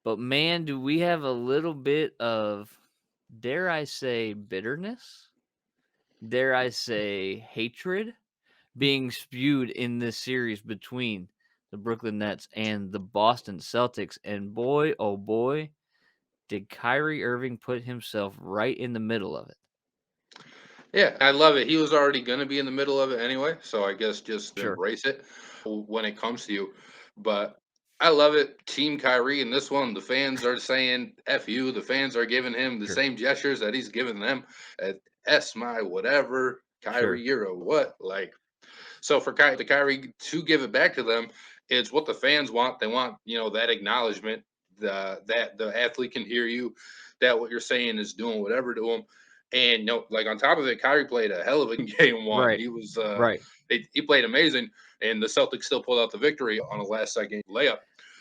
But man, do we have a little bit of, dare I say, bitterness? Dare I say, hatred being spewed in this series between the Brooklyn Nets and the Boston Celtics. And boy, oh boy, did Kyrie Irving put himself right in the middle of it. Yeah, I love it. He was already going to be in the middle of it anyway, so I guess just Sure, embrace it when it comes to you. But I love it. Team Kyrie in this one, the fans are saying F you. The fans are giving him the sure, same gestures that he's giving them at S my whatever. Kyrie, sure, you're a what? Like, so for Kyrie to give it back to them, it's what the fans want. They want, that acknowledgement, that the athlete can hear you, that what you're saying is doing whatever to him. And like on top of it, Kyrie played a hell of a game one. right, He was right. he played amazing, and the Celtics still pulled out the victory on a last second layup.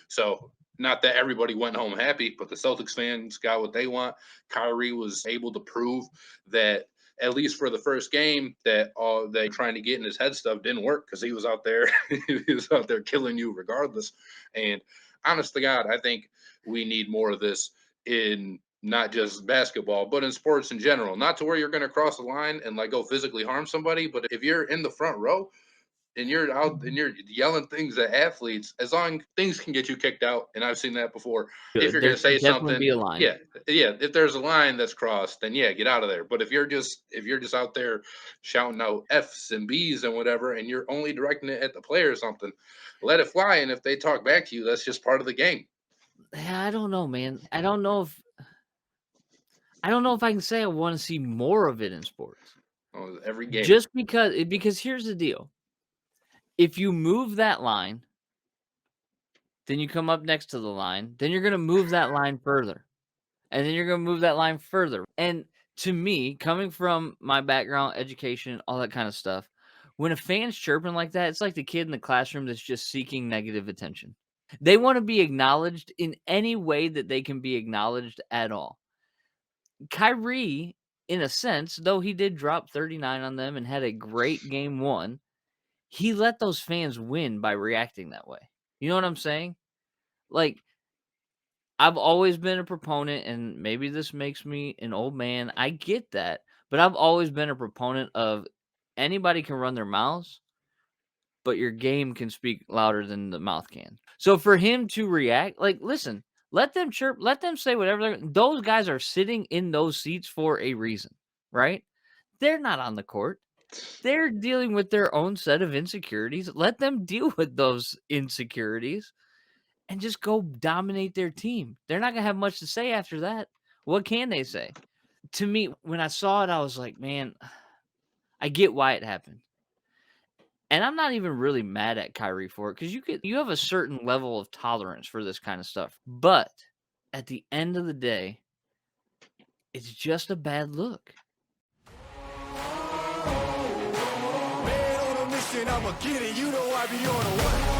So not that everybody went home happy, but the Celtics fans got what they want. Kyrie was able to prove that at least for the first game, that all they trying to get in his head stuff didn't work because he was out there, he was out there killing you regardless. And honest to God, I think we need more of this in not just basketball, but in sports in general. Not to where you're going to cross the line and like go physically harm somebody, but if you're in the front row and you're out and you're yelling things at athletes, as long things can get you kicked out, and I've seen that before. If Good. you're There going to say should definitely something, be a line. yeah, yeah. If there's a line that's crossed, then yeah, get out of there. But if you're just out there shouting out F's and B's and whatever, and you're only directing it at the player or something, let it fly. And if they talk back to you, that's just part of the game. I don't know, man. I don't know if I can say I want to see more of it in sports. Every game. Just because here's the deal. If you move that line, then you come up next to the line, then you're going to move that line further. And then you're going to move that line further. And to me, coming from my background, education, all that kind of stuff, when a fan's chirping like that, it's like the kid in the classroom that's just seeking negative attention. They want to be acknowledged in any way that they can be acknowledged at all. Kyrie, in a sense, though he did drop 39 on them and had a great game one, he let those fans win by reacting that way. You know what I'm saying? Like, I've always been a proponent, and maybe this makes me an old man. I get that, but I've always been a proponent of anybody can run their mouths, but your game can speak louder than the mouth can. So for him to react, like, listen, let them chirp, let them say whatever. Those guys are sitting in those seats for a reason, right? They're not on the court. They're dealing with their own set of insecurities. Let them deal with those insecurities and just go dominate their team. They're not gonna have much to say after that. What can they say? To me, when I saw it, I was like, man, I get why it happened. And I'm not even really mad at Kyrie for it because you have a certain level of tolerance for this kind of stuff. But at the end of the day, it's just a bad look. Man on a mission, I'ma get it. You know I be on a what?